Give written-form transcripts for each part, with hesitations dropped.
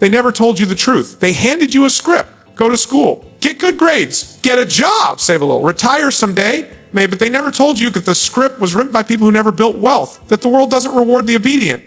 They never told you the truth. They handed you a script. Go to school, get good grades, get a job, save a little, retire someday. Maybe, but they never told you that the script was written by people who never built wealth, that the world doesn't reward the obedient.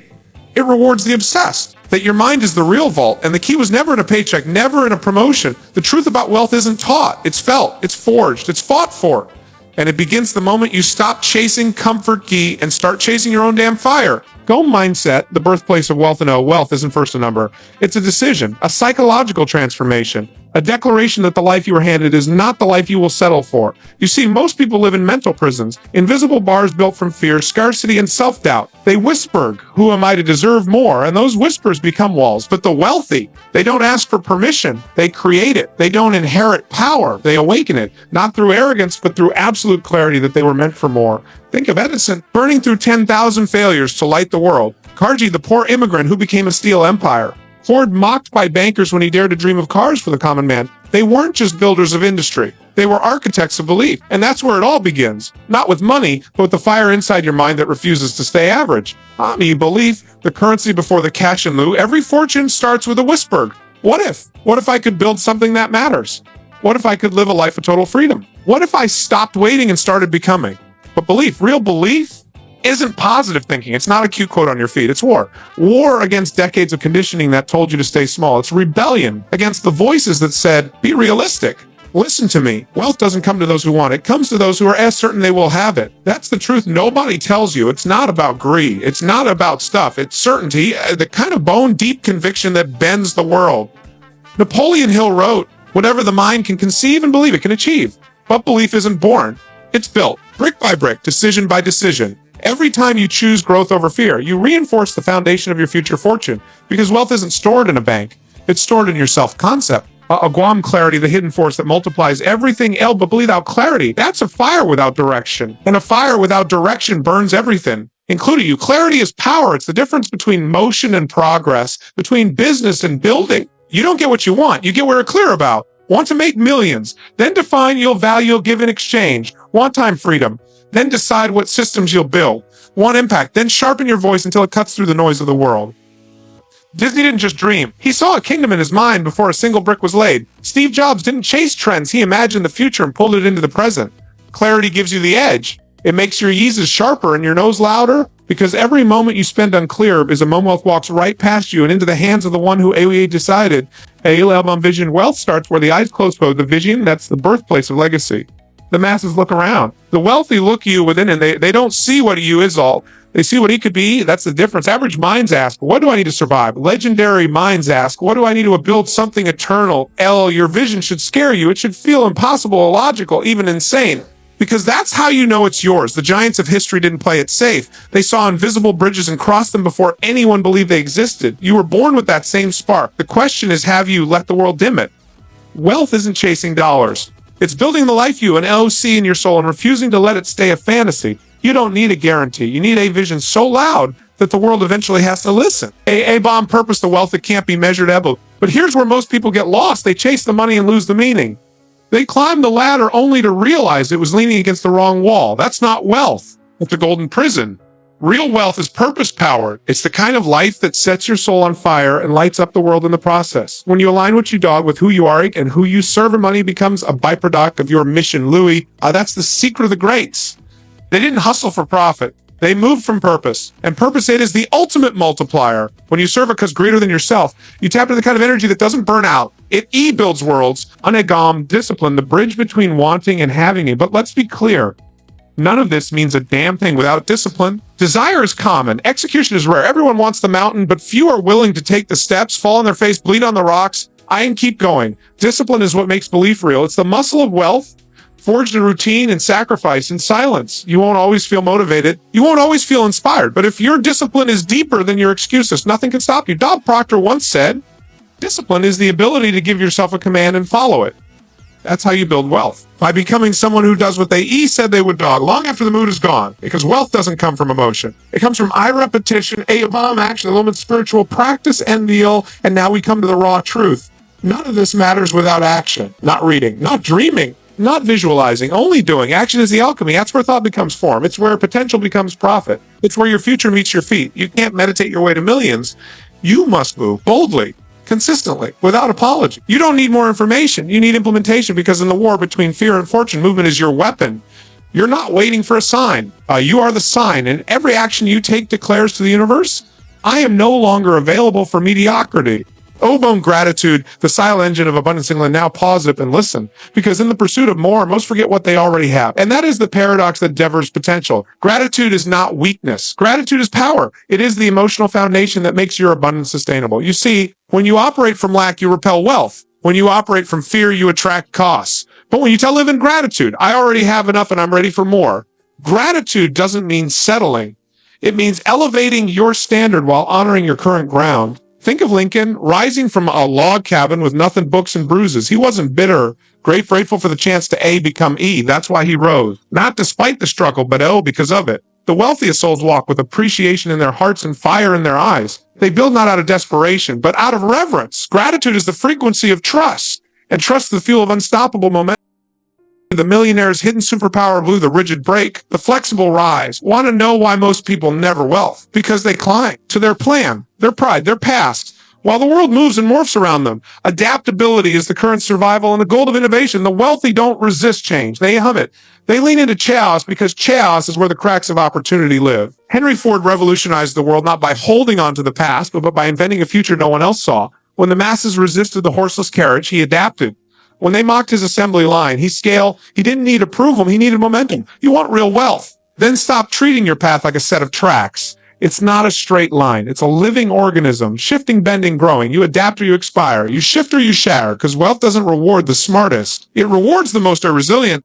It rewards the obsessed, that your mind is the real vault, and the key was never in a paycheck, never in a promotion. The truth about wealth isn't taught. It's felt, it's forged, it's fought for. And it begins the moment you stop chasing comfort key and start chasing your own damn fire. Go mindset, the birthplace of wealth, and wealth isn't first a number. It's a decision, a psychological transformation, a declaration that the life you were handed is not the life you will settle for. You see, most people live in mental prisons, invisible bars built from fear, scarcity, and self-doubt. They whisper, who am I to deserve more? And those whispers become walls. But the wealthy, they don't ask for permission. They create it. They don't inherit power. They awaken it, not through arrogance, but through absolute clarity that they were meant for more. Think of Edison, burning through 10,000 failures to light the world. Carnegie, the poor immigrant who became a steel empire. Ford, mocked by bankers when he dared to dream of cars for the common man. They weren't just builders of industry. They were architects of belief. And that's where it all begins. Not with money, but with the fire inside your mind that refuses to stay average. Belief, the currency before the cash in lieu. Every fortune starts with a whisper. What if? What if I could build something that matters? What if I could live a life of total freedom? What if I stopped waiting and started becoming? But belief, real belief, isn't positive thinking. It's not a cute quote on your feed. It's war. War against decades of conditioning that told you to stay small. It's rebellion against the voices that said, be realistic. Listen to me. Wealth doesn't come to those who want it. It comes to those who are as certain they will have it. That's the truth nobody tells you. It's not about greed. It's not about stuff. It's certainty, the kind of bone-deep conviction that bends the world. Napoleon Hill wrote, whatever the mind can conceive and believe it can achieve. But belief isn't born. It's built, brick by brick, decision by decision. Every time you choose growth over fear, you reinforce the foundation of your future fortune, because wealth isn't stored in a bank. It's stored in your self-concept. A Guam clarity, the hidden force that multiplies everything else, but without clarity. That's a fire without direction. And a fire without direction burns everything, including you. Clarity is power. It's the difference between motion and progress, between business and building. You don't get what you want. You get what you're clear about. Want to make millions. Then define your value you'll give in exchange. Want time freedom. Then decide what systems you'll build. Want impact. Then sharpen your voice until it cuts through the noise of the world. Disney didn't just dream. He saw a kingdom in his mind before a single brick was laid. Steve Jobs didn't chase trends. He imagined the future and pulled it into the present. Clarity gives you the edge. It makes your yeezes sharper and your nose louder, because every moment you spend unclear is a moment wealth walks right past you and into the hands of the one who decided. Vision. Wealth starts where the eyes close. The vision, that's the birthplace of legacy. The masses look around. The wealthy look you within, and they don't see what you is all. They see what he could be. That's the difference. Average minds ask, what do I need to survive? Legendary minds ask, what do I need to build something eternal? Your vision should scare you. It should feel impossible, illogical, even insane. Because that's how you know it's yours. The giants of history didn't play it safe. They saw invisible bridges and crossed them before anyone believed they existed. You were born with that same spark. The question is, have you let the world dim it? Wealth isn't chasing dollars. It's building the life you and see in your soul and refusing to let it stay a fantasy. You don't need a guarantee. You need a vision so loud that the world eventually has to listen. A bomb purpose, the wealth that can't be measured ever. But here's where most people get lost. They chase the money and lose the meaning. They climbed the ladder only to realize it was leaning against the wrong wall. That's not wealth. It's a golden prison. Real wealth is purpose-powered. It's the kind of life that sets your soul on fire and lights up the world in the process. When you align what you dog with who you are and who you serve, and money becomes a byproduct of your mission. Louis, that's the secret of the greats. They didn't hustle for profit. They moved from purpose. And purpose is the ultimate multiplier. When you serve a cause greater than yourself, you tap into the kind of energy that doesn't burn out. It builds worlds. Anagam, discipline, the bridge between wanting and having it. But let's be clear. None of this means a damn thing without discipline. Desire is common. Execution is rare. Everyone wants the mountain, but few are willing to take the steps, fall on their face, bleed on the rocks, and keep going. Discipline is what makes belief real. It's the muscle of wealth, forged in routine and sacrifice and silence. You won't always feel motivated. You won't always feel inspired. But if your discipline is deeper than your excuses, nothing can stop you. Proctor once said, discipline is the ability to give yourself a command and follow it. That's how you build wealth. By becoming someone who does what they said they would dog long after the mood is gone. Because wealth doesn't come from emotion. It comes from repetition, bomb action, a little bit spiritual practice, and and now we come to the raw truth. None of this matters without action. Not reading, not dreaming, not visualizing, only doing. Action is the alchemy. That's where thought becomes form. It's where potential becomes profit. It's where your future meets your feet. You can't meditate your way to millions. You must move boldly. consistently, without apology. You don't need more information. You need implementation, because in the war between fear and fortune, movement is your weapon. You're not waiting for a sign. You are the sign, and every action you take declares to the universe, I am no longer available for mediocrity. O-bone gratitude, the silent engine of abundance England. Now pause it and listen, because in the pursuit of more, most forget what they already have. And that is the paradox that devers potential. Gratitude is not weakness. Gratitude is power. It is the emotional foundation that makes your abundance sustainable. You see, when you operate from lack, you repel wealth. When you operate from fear, you attract costs. But when you live in gratitude, I already have enough and I'm ready for more. Gratitude doesn't mean settling. It means elevating your standard while honoring your current ground. Think of Lincoln rising from a log cabin with nothing, books and bruises. He wasn't bitter, grateful for the chance to A become E. That's why he rose. Not despite the struggle, but because of it. The wealthiest souls walk with appreciation in their hearts and fire in their eyes. They build not out of desperation, but out of reverence. Gratitude is the frequency of trust, and trust is the fuel of unstoppable momentum. The millionaire's hidden superpower blew the rigid break, the flexible rise. Want to know why most people never wealth? Because they cling to their plan, their pride, their past, while the world moves and morphs around them. Adaptability is the current survival and the gold of innovation. The wealthy don't resist change. They hum it. They lean into chaos, because chaos is where the cracks of opportunity live. Henry Ford revolutionized the world not by holding on to the past, but by inventing a future no one else saw. When the masses resisted the horseless carriage, he adapted. When they mocked his assembly line, he didn't need approval, he needed momentum. You want real wealth? Then stop treating your path like a set of tracks. It's not a straight line. It's a living organism, shifting, bending, growing. You adapt or you expire. You shift or you shatter, because wealth doesn't reward the smartest. It rewards the most resilient.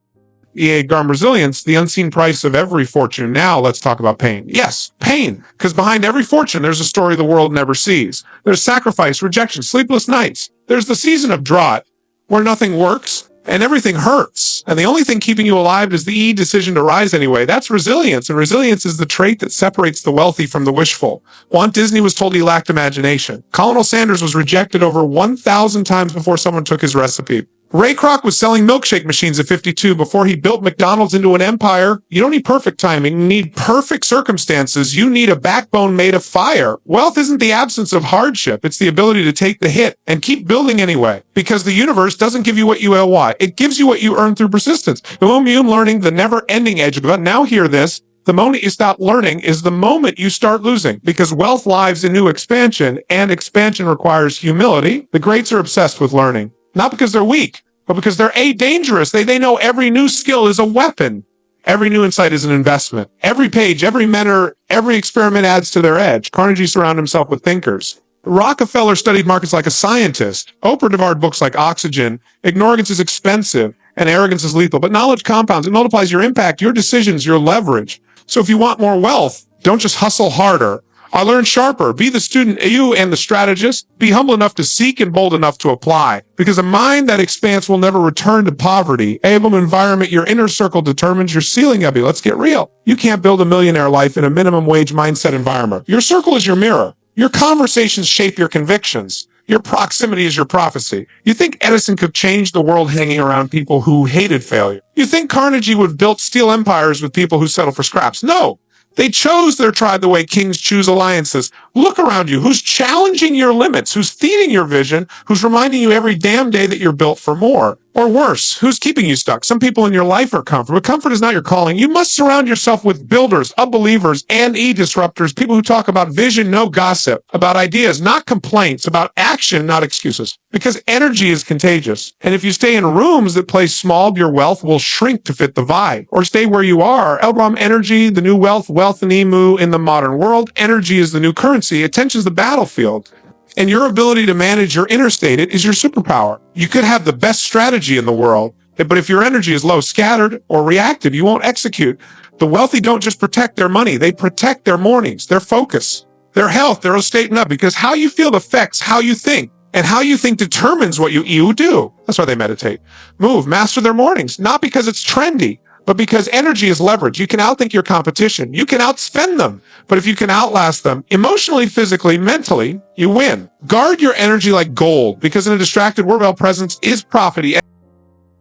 E.A. Garm resilience, the unseen price of every fortune. Now let's talk about pain. Yes, pain, because behind every fortune, there's a story the world never sees. There's sacrifice, rejection, sleepless nights. There's the season of drought, where nothing works and everything hurts. And the only thing keeping you alive is the decision to rise anyway. That's resilience. And resilience is the trait that separates the wealthy from the wishful. Walt Disney was told he lacked imagination. Colonel Sanders was rejected over 1,000 times before someone took his recipe. Ray Kroc was selling milkshake machines at 52 before he built McDonald's into an empire. You don't need perfect timing. You need perfect circumstances. You need a backbone made of fire. Wealth isn't the absence of hardship. It's the ability to take the hit and keep building anyway. Because the universe doesn't give you what you LY. It gives you what you earn through persistence. The moment you learning the never-ending edge of it. Now hear this. The moment you stop learning is the moment you start losing, because wealth lives in new expansion, and expansion requires humility. The greats are obsessed with learning. Not because they're weak, but because they're dangerous. They know every new skill is a weapon. Every new insight is an investment. Every page, every mentor, every experiment adds to their edge. Carnegie surrounded himself with thinkers. Rockefeller studied markets like a scientist. Oprah devoured books like Oxygen. Ignorance is expensive and arrogance is lethal, but knowledge compounds. It multiplies your impact, your decisions, your leverage. So if you want more wealth, don't just hustle harder. I learn sharper. Be the student, you and the strategist. Be humble enough to seek and bold enough to apply. Because a mind that expands will never return to poverty. Able environment, your inner circle determines your ceiling of you. Let's get real. You can't build a millionaire life in a minimum wage mindset environment. Your circle is your mirror. Your conversations shape your convictions. Your proximity is your prophecy. You think Edison could change the world hanging around people who hated failure? You think Carnegie would build steel empires with people who settle for scraps? No. They chose their tribe the way kings choose alliances. Look around you. Who's challenging your limits? Who's feeding your vision? Who's reminding you every damn day that you're built for more? Or worse, who's keeping you stuck? Some people in your life are comfort, but comfort is not your calling. You must surround yourself with builders, unbelievers, and disruptors, people who talk about vision, no gossip, about ideas, not complaints, about action, not excuses. Because energy is contagious. And if you stay in rooms that play small, your wealth will shrink to fit the vibe. Or stay where you are. Elbram energy, the new wealth and emu in the modern world. Energy is the new currency. Attention's the battlefield. And your ability to manage your inner state is your superpower. You could have the best strategy in the world, but if your energy is low, scattered, or reactive, you won't execute. The wealthy don't just protect their money, they protect their mornings, their focus, their health, their estate and up, because how you feel affects how you think, and how you think determines what you do. That's why they meditate. Move, master their mornings, not because it's trendy, but because energy is leverage. You can outthink your competition. You can outspend them. But if you can outlast them emotionally, physically, mentally, you win. Guard your energy like gold, because in a distracted world, presence is profit.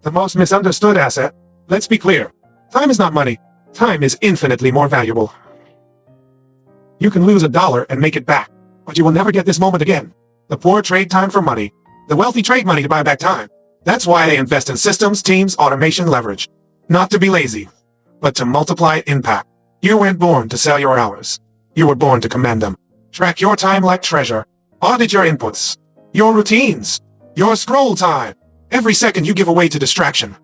The most misunderstood asset. Let's be clear. Time is not money. Time is infinitely more valuable. You can lose $1 and make it back, but you will never get this moment again. The poor trade time for money. The wealthy trade money to buy back time. That's why they invest in systems, teams, automation, leverage. Not to be lazy, but to multiply impact. You weren't born to sell your hours. You were born to command them. Track your time like treasure. Audit your inputs, your routines, your scroll time. Every second you give away to distraction.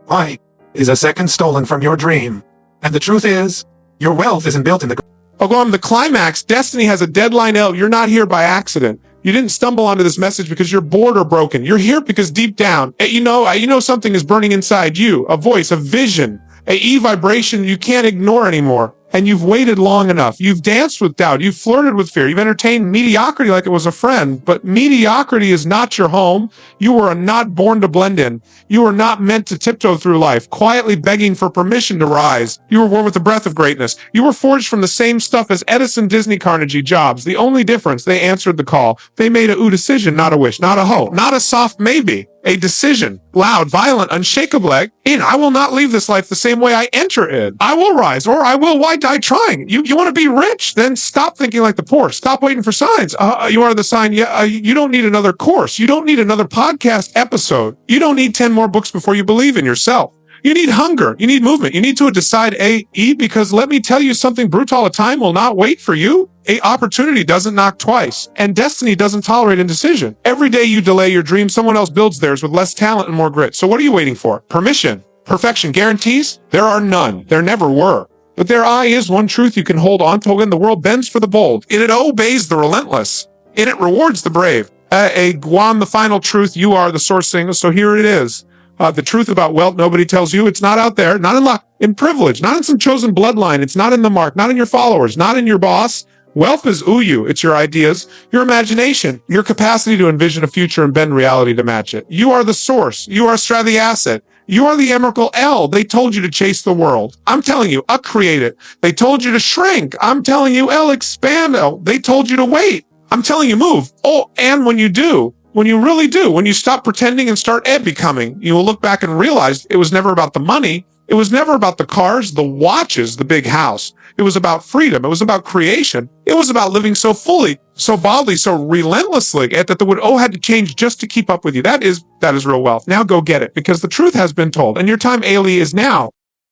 Why is a second stolen from your dream? And the truth is, your wealth isn't built in the... I'll go on to the climax. Destiny has a deadline out. You're not here by accident. You didn't stumble onto this message because you're bored or broken. You're here because deep down, you know something is burning inside you. A voice, a vision, a E-vibration you can't ignore anymore. And you've waited long enough. You've danced with doubt. You've flirted with fear. You've entertained mediocrity like it was a friend. But mediocrity is not your home. You were not born to blend in. You were not meant to tiptoe through life, quietly begging for permission to rise. You were born with the breath of greatness. You were forged from the same stuff as Edison, Disney, Carnegie, Jobs. The only difference, they answered the call. They made a decision, not a wish, not a hope, not a soft maybe. A decision, loud, violent, unshakable. I will not leave this life the same way I enter it. I will rise, or I will. Why die trying? You want to be rich? Then stop thinking like the poor. Stop waiting for signs. You are the sign. You don't need another course. You don't need another podcast episode. You don't need 10 more books before you believe in yourself. You need hunger. You need movement. You need to decide because let me tell you something brutal. A time will not wait for you. A opportunity doesn't knock twice, and destiny doesn't tolerate indecision. Every day you delay your dream, someone else builds theirs with less talent and more grit. So what are you waiting for? Permission, perfection, guarantees? There are none. There never were. But there is one truth you can hold on to when the world bends for the bold. In it obeys the relentless. In it rewards the brave. Guam, the final truth, you are the source thing. So here it is. The truth about wealth nobody tells you. It's not out there, not in luck, in privilege, not in some chosen bloodline. It's not in the mark, not in your followers, not in your boss. Wealth is you. It's your ideas, your imagination, your capacity to envision a future and bend reality to match it. You are the source. You are the asset. You are the emerald L. They told you to chase the world. I'm telling you, create it. They told you to shrink. I'm telling you, expand. They told you to wait. I'm telling you, move. And when you do, when you really do, when you stop pretending and start becoming, you will look back and realize it was never about the money. It was never about the cars, the watches, the big house. It was about freedom. It was about creation. It was about living so fully, so boldly, so relentlessly that the wood had to change just to keep up with you. That is real wealth. Now go get it because the truth has been told and your time, is now.